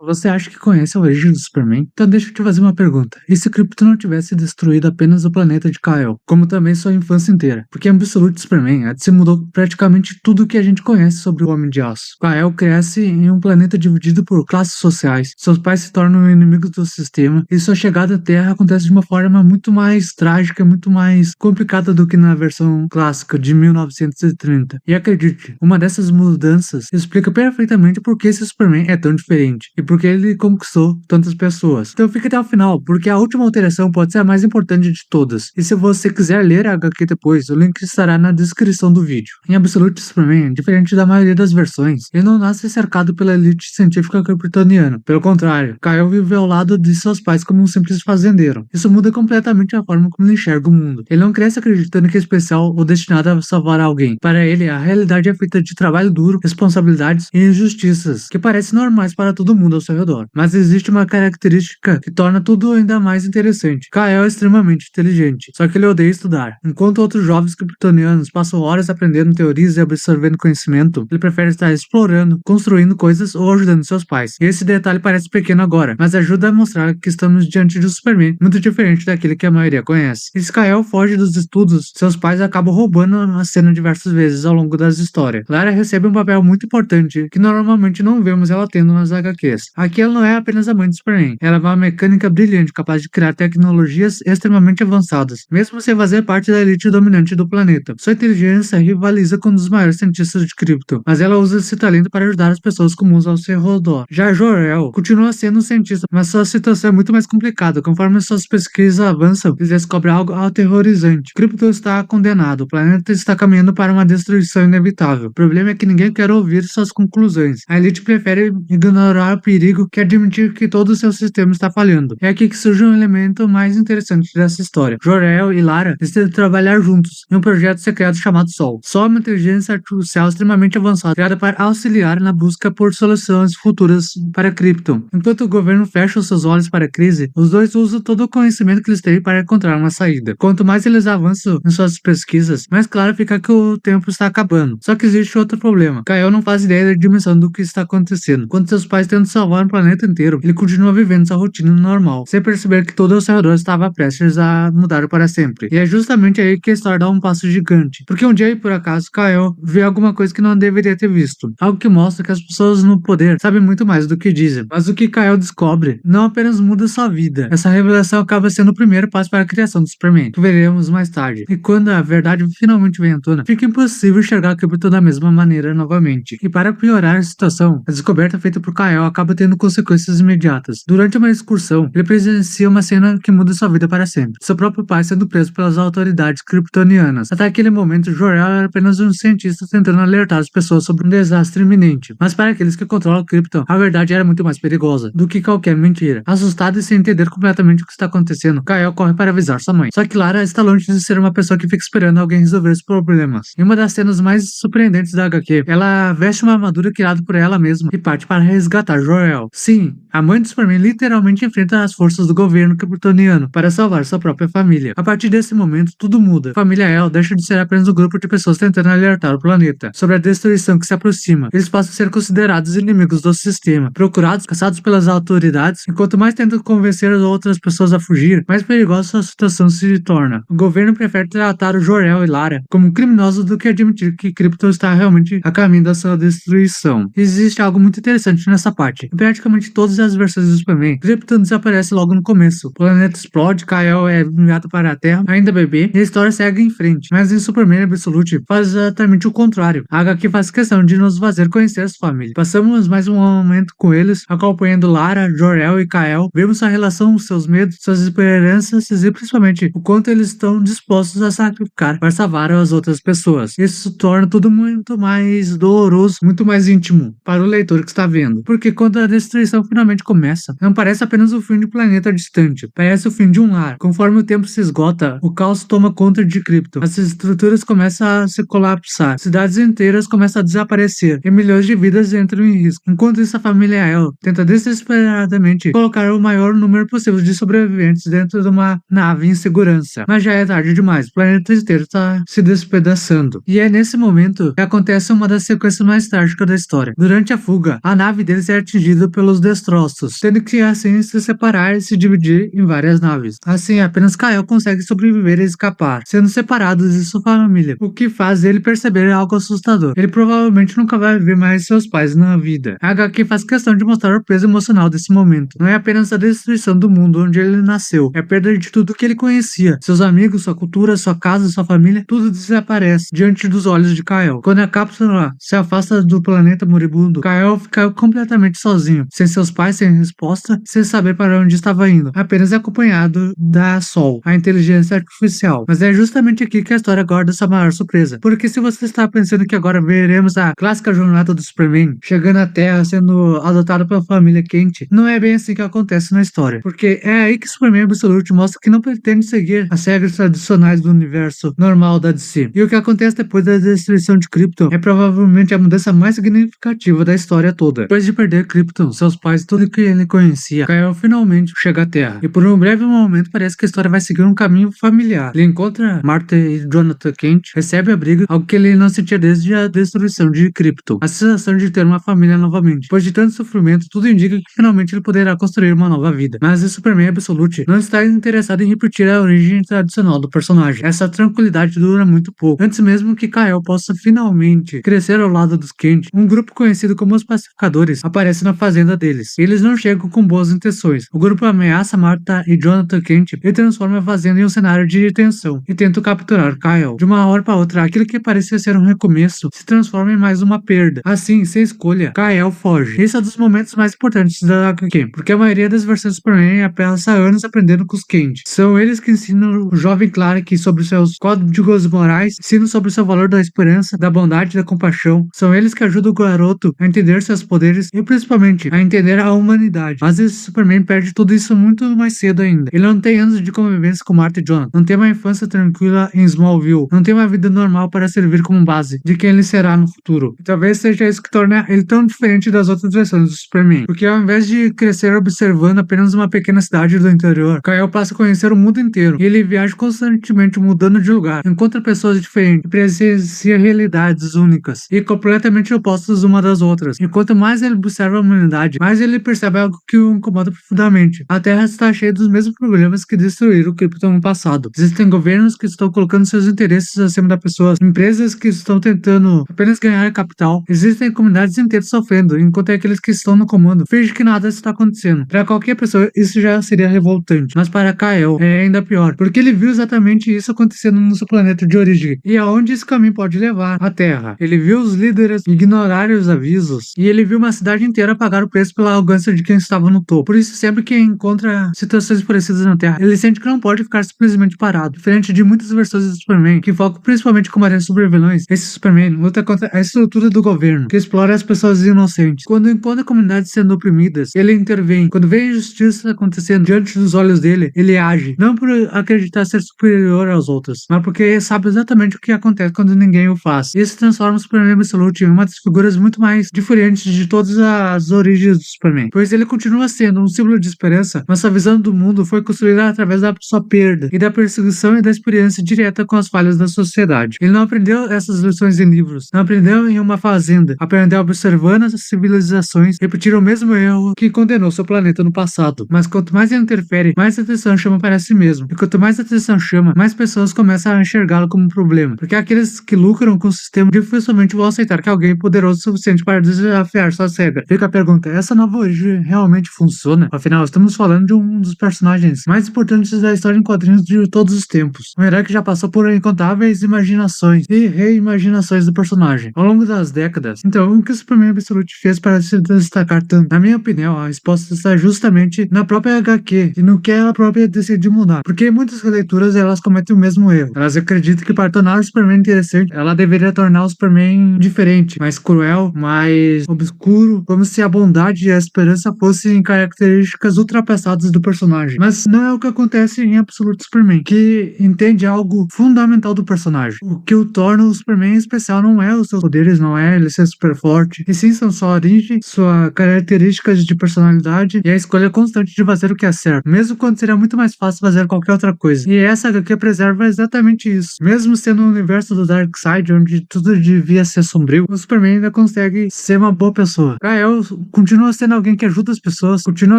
Você acha que conhece a origem do Superman? Então deixa eu te fazer uma pergunta. E se Krypton não tivesse destruído apenas o planeta de Kal, como também sua infância inteira? Porque em Absolute Superman, a DC mudou praticamente tudo o que a gente conhece sobre o Homem de Aço. Kal cresce em um planeta dividido por classes sociais, seus pais se tornam inimigos do sistema, e sua chegada à Terra acontece de uma forma muito mais trágica, muito mais complicada do que na versão clássica de 1930. E acredite, uma dessas mudanças explica perfeitamente por que esse Superman é tão diferente e por que ele conquistou tantas pessoas. Então fica até o final, porque a última alteração pode ser a mais importante de todas. E se você quiser ler a HQ depois, o link estará na descrição do vídeo. Em Absolute Superman, diferente da maioria das versões, ele não nasce cercado pela elite científica kryptoniana. Pelo contrário, Kal vive ao lado de seus pais como um simples fazendeiro. Isso muda completamente a forma como ele enxerga o mundo. Ele não cresce acreditando que é especial ou destinado a salvar alguém. Para ele, a realidade é feita de trabalho duro, responsabilidades e injustiças, que parecem normais para todo mundo ao seu redor. Mas existe uma característica que torna tudo ainda mais interessante. Kal é extremamente inteligente, só que ele odeia estudar. Enquanto outros jovens kryptonianos passam horas aprendendo teorias e absorvendo conhecimento, ele prefere estar explorando, construindo coisas ou ajudando seus pais. E esse detalhe parece pequeno agora, mas ajuda a mostrar que estamos diante de um Superman muito diferente daquele que a maioria conhece. E se Kal foge dos estudos, seus pais acabam roubando a cena diversas vezes ao longo das histórias. Lara recebe um papel muito importante que normalmente não vemos ela tendo nas HQs. Aqui ela não é apenas a mãe de Superman, ela é uma mecânica brilhante capaz de criar tecnologias extremamente avançadas, mesmo sem fazer parte da elite dominante do planeta. Sua inteligência rivaliza com um dos maiores cientistas de Krypton, mas ela usa esse talento para ajudar as pessoas comuns ao seu redor. Já Jor-El continua sendo um cientista, mas sua situação é muito mais complicada. Conforme suas pesquisas avançam, ele descobre algo aterrorizante. Krypton está condenado, o planeta está caminhando para uma destruição inevitável. O problema é que ninguém quer ouvir suas conclusões. A elite prefere ignorar o perigo que admitir que todo o seu sistema está falhando. É aqui que surge um elemento mais interessante dessa história. Jor-El e Lara decidem trabalhar juntos em um projeto secreto chamado Sol. Sol é uma inteligência artificial extremamente avançada, criada para auxiliar na busca por soluções futuras para Krypton. Enquanto o governo fecha os seus olhos para a crise, os dois usam todo o conhecimento que eles têm para encontrar uma saída. Quanto mais eles avançam em suas pesquisas, mais claro fica que o tempo está acabando. Só que existe outro problema. Kal não faz ideia da dimensão do que está acontecendo. Quando seus pais tentam salvar o planeta inteiro, ele continua vivendo sua rotina normal, sem perceber que todo ao seu redor estava prestes a mudar para sempre. E é justamente aí que a história dá um passo gigante. Porque um dia, por acaso, Kal vê alguma coisa que não deveria ter visto. Algo que mostra que as pessoas no poder sabem muito mais do que dizem. Mas o que Kal descobre não apenas muda sua vida. Essa revelação acaba sendo o primeiro passo para a criação do Superman, que veremos mais tarde. E quando a verdade finalmente vem à tona, fica impossível enxergar Krypton da mesma maneira novamente. E para piorar a situação, a descoberta feita por Kal acaba tendo consequências imediatas. Durante uma excursão, ele presencia uma cena que muda sua vida para sempre. Seu próprio pai sendo preso pelas autoridades kryptonianas. Até aquele momento, Jor-El era apenas um cientista tentando alertar as pessoas sobre um desastre iminente. Mas para aqueles que controlam Krypton, a verdade era muito mais perigosa do que qualquer mentira. Assustado e sem entender completamente o que está acontecendo, Kal corre para avisar sua mãe. Só que Lara está longe de ser uma pessoa que fica esperando alguém resolver os problemas. Em uma das cenas mais surpreendentes da HQ, ela veste uma armadura criada por ela mesma e parte para resgatar Jor-El. Sim, a mãe de Superman literalmente enfrenta as forças do governo kryptoniano para salvar sua própria família. A partir desse momento, tudo muda. A família El deixa de ser apenas um grupo de pessoas tentando alertar o planeta sobre a destruição que se aproxima. Eles passam a ser considerados inimigos do sistema, procurados, caçados pelas autoridades, enquanto mais tentam convencer as outras pessoas a fugir, mais perigosa a situação se torna. O governo prefere tratar o Jor-El e Lara como criminosos do que admitir que Krypton está realmente a caminho da sua destruição. Existe algo muito interessante nessa parte. Em praticamente todas as versões do Superman, Krypton desaparece logo no começo. O planeta explode, Kal é enviado para a Terra, ainda bebê, e a história segue em frente. Mas em Superman Absolute faz exatamente o contrário. A HQ faz questão de nos fazer conhecer as famílias. Passamos mais um momento com eles, acompanhando Lara, Jor-El e Kal. Vemos sua relação, seus medos, suas esperanças e principalmente o quanto eles estão dispostos a sacrificar para salvar as outras pessoas. Isso torna tudo muito mais doloroso, muito mais íntimo para o leitor que está vendo. Porque quando a destruição finalmente começa, não parece apenas o fim de um planeta distante, parece o fim de um lar. Conforme o tempo se esgota, o caos toma conta de Krypton. As estruturas começam a se colapsar, cidades inteiras começam a desaparecer e milhões de vidas entram em risco. Enquanto isso, a família El tenta desesperadamente colocar o maior número possível de sobreviventes dentro de uma nave em segurança. Mas já é tarde demais, o planeta inteiro está se despedaçando. E é nesse momento que acontece uma das sequências mais trágicas da história. Durante a fuga, a nave deles é atingida pelos Destroyers opostos, tendo que assim se separar e se dividir em várias naves. Assim, apenas Kyle consegue sobreviver e escapar, sendo separados de sua família, o que faz ele perceber algo assustador. Ele provavelmente nunca vai ver mais seus pais na vida. A HQ faz questão de mostrar o peso emocional desse momento. Não é apenas a destruição do mundo onde ele nasceu, é a perda de tudo que ele conhecia. Seus amigos, sua cultura, sua casa, sua família, tudo desaparece diante dos olhos de Kyle. Quando a cápsula se afasta do planeta moribundo, Kyle fica completamente sozinho, sem seus pais, sem resposta, sem saber para onde estava indo, apenas acompanhado da Sol, a inteligência artificial. Mas é justamente aqui que a história guarda sua maior surpresa, porque se você está pensando que agora veremos a clássica jornada do Superman, chegando à Terra, sendo adotado pela família Kent, não é bem assim que acontece na história, porque é aí que Superman Absolute mostra que não pretende seguir as regras tradicionais do universo normal da DC. E o que acontece depois da destruição de Krypton é provavelmente a mudança mais significativa da história toda. Depois de perder Krypton, seus pais e tudo que ele conhecia, Kyle finalmente chega à Terra. E por um breve momento parece que a história vai seguir um caminho familiar. Ele encontra Martha e Jonathan Kent, recebe abrigo, algo que ele não sentia desde a destruição de Krypton. A sensação de ter uma família novamente. Depois de tanto sofrimento, tudo indica que finalmente ele poderá construir uma nova vida. Mas o Superman Absolute não está interessado em repetir a origem tradicional do personagem. Essa tranquilidade dura muito pouco. Antes mesmo que Kyle possa finalmente crescer ao lado dos Kent, um grupo conhecido como os Pacificadores aparece na fazenda deles. Eles não chegam com boas intenções. O grupo ameaça Martha e Jonathan Kent e transforma a fazenda em um cenário de tensão e tenta capturar Kyle. De uma hora para outra, aquilo que parecia ser um recomeço se transforma em mais uma perda. Assim, sem escolha, Kyle foge. Esse é um dos momentos mais importantes da HQ, porque a maioria das versões do Superman passa anos aprendendo com os Kent. São eles que ensinam o jovem Clark sobre seus códigos morais, ensinam sobre seu valor da esperança, da bondade e da compaixão. São eles que ajudam o garoto a entender seus poderes e principalmente a entender a humanidade. Às vezes Superman perde tudo isso muito mais cedo ainda. Ele não tem anos de convivência com Martha e Jonathan, não tem uma infância tranquila em Smallville, não tem uma vida normal para servir como base de quem ele será no futuro. E talvez seja isso que torna ele tão diferente das outras versões do Superman, porque ao invés de crescer observando apenas uma pequena cidade do interior, Kyle passa a conhecer o mundo inteiro e ele viaja constantemente mudando de lugar, encontra pessoas diferentes e presencia realidades únicas e completamente opostas uma das outras. E quanto mais ele observa a humanidade, mais ele percebe algo que o incomoda profundamente. A Terra está cheia dos mesmos problemas que destruíram o Krypton no passado. Existem governos que estão colocando seus interesses acima da pessoa, empresas que estão tentando apenas ganhar capital. Existem comunidades inteiras sofrendo, enquanto aqueles que estão no comando fingem que nada está acontecendo. Para qualquer pessoa, isso já seria revoltante. Mas para Kyle, é ainda pior, porque ele viu exatamente isso acontecendo no seu planeta de origem. E aonde esse caminho pode levar? A Terra. Ele viu os líderes ignorarem os avisos, e ele viu uma cidade inteira pagar o preço pela arrogância de quem estava no topo. Por isso, sempre que encontra situações parecidas na Terra, ele sente que não pode ficar simplesmente parado. Diferente de muitas versões do Superman, que focam principalmente em combater supervilões, esse Superman luta contra a estrutura do governo, que explora as pessoas inocentes. Quando encontra comunidades sendo oprimidas, ele intervém. Quando vê a injustiça acontecendo diante dos olhos dele, ele age. Não por acreditar ser superior aos outros, mas porque sabe exatamente o que acontece quando ninguém o faz. Isso transforma o Superman Absolute em uma das figuras muito mais diferentes de todas as origens do Superman, pois ele continua sendo um símbolo de esperança, mas sua visão do mundo foi construída através da sua perda e da perseguição e da experiência direta com as falhas da sociedade. Ele não aprendeu essas lições em livros, não aprendeu em uma fazenda, aprendeu observando as civilizações repetir o mesmo erro que condenou seu planeta no passado. Mas quanto mais ele interfere, mais atenção chama para si mesmo, e quanto mais atenção chama, mais pessoas começam a enxergá-lo como um problema, porque aqueles que lucram com o sistema dificilmente vão aceitar que alguém poderoso o suficiente para desafiar suas regras. Fica a pergunta, essa nova origem realmente funciona? Afinal, estamos falando de um dos personagens mais importantes da história em quadrinhos de todos os tempos. Um herói que já passou por incontáveis imaginações e reimaginações do personagem ao longo das décadas. Então, o que o Superman Absolute fez para se destacar tanto? Na minha opinião, a resposta está justamente na própria HQ e no que ela própria decidiu mudar. Porque muitas releituras elas cometem o mesmo erro. Elas acreditam que para tornar o Superman interessante, ela deveria tornar o Superman diferente, mais cruel, mais obscuro, como se a bondade e a esperança fossem características ultrapassadas do personagem. Mas não é o que acontece em Absolute Superman, que entende algo fundamental do personagem. O que o torna o Superman especial não é os seus poderes, não é ele ser super forte, e sim são sua origem, suas características de personalidade e a escolha constante de fazer o que é certo, mesmo quando seria muito mais fácil fazer qualquer outra coisa. E essa HQ preserva exatamente isso. Mesmo sendo um universo do Darkseid, onde tudo devia ser sombrio, o Superman ainda consegue ser uma boa pessoa. Kyle continua sendo alguém alguém que ajuda as pessoas, continua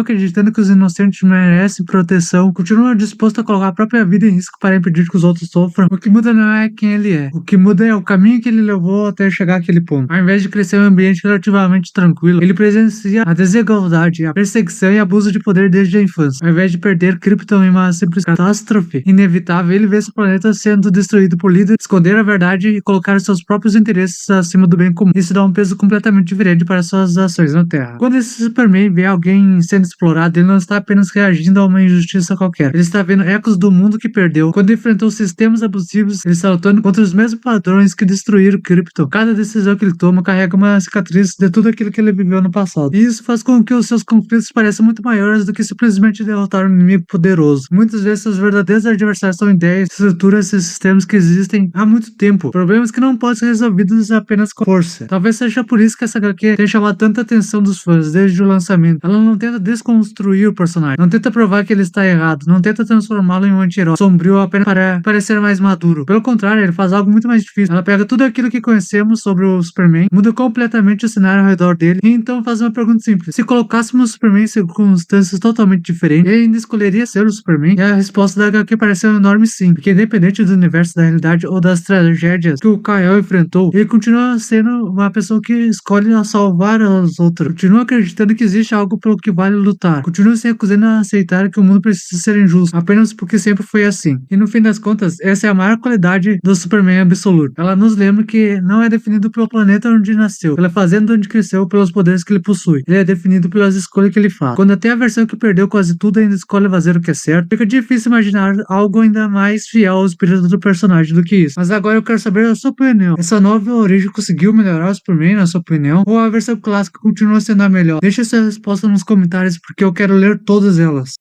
acreditando que os inocentes merecem proteção, continua disposto a colocar a própria vida em risco para impedir que os outros sofram. O que muda não é quem ele é. O que muda é o caminho que ele levou até chegar àquele ponto. Ao invés de crescer em um ambiente relativamente tranquilo, ele presencia a desigualdade, a perseguição e abuso de poder desde a infância. Ao invés de perder Krypton em uma simples catástrofe inevitável, ele vê seu planeta sendo destruído por líderes, esconder a verdade e colocar seus próprios interesses acima do bem comum. Isso dá um peso completamente diferente para suas ações na Terra. Quando esse Superman vê alguém sendo explorado, ele não está apenas reagindo a uma injustiça qualquer. Ele está vendo ecos do mundo que perdeu. Quando enfrentou sistemas abusivos, ele está lutando contra os mesmos padrões que destruíram Krypton. Cada decisão que ele toma carrega uma cicatriz de tudo aquilo que ele viveu no passado. E isso faz com que os seus conflitos pareçam muito maiores do que simplesmente derrotar um inimigo poderoso. Muitas vezes seus verdadeiros adversários são ideias, estruturas e sistemas que existem há muito tempo. Problemas que não podem ser resolvidos apenas com força. Talvez seja por isso que essa HQ tem chamado tanta atenção dos fãs desde o lançamento. Ela não tenta desconstruir o personagem, não tenta provar que ele está errado, não tenta transformá-lo em um anti-herói sombrio apenas para parecer mais maduro. Pelo contrário, ele faz algo muito mais difícil. Ela pega tudo aquilo que conhecemos sobre o Superman, muda completamente o cenário ao redor dele e então faz uma pergunta simples: se colocássemos o Superman em circunstâncias totalmente diferentes, ele ainda escolheria ser o Superman? E a resposta da HQ parece um enorme sim, porque independente do universo, da realidade ou das tragédias que o Kal-El enfrentou, ele continua sendo uma pessoa que escolhe salvar os outros, continua acreditando que existe algo pelo que vale lutar, continua se recusando a aceitar que o mundo precisa ser injusto, apenas porque sempre foi assim. E no fim das contas, essa é a maior qualidade do Superman absoluto. Ela nos lembra que não é definido pelo planeta onde nasceu, pela fazenda onde cresceu, pelos poderes que ele possui. Ele é definido pelas escolhas que ele faz. Quando até a versão que perdeu quase tudo ainda escolhe fazer o que é certo, fica difícil imaginar algo ainda mais fiel ao espírito do personagem do que isso. Mas agora eu quero saber a sua opinião. Essa nova origem conseguiu melhorar o Superman, na sua opinião? Ou a versão clássica continua sendo a melhor? Deixe sua resposta nos comentários porque eu quero ler todas elas.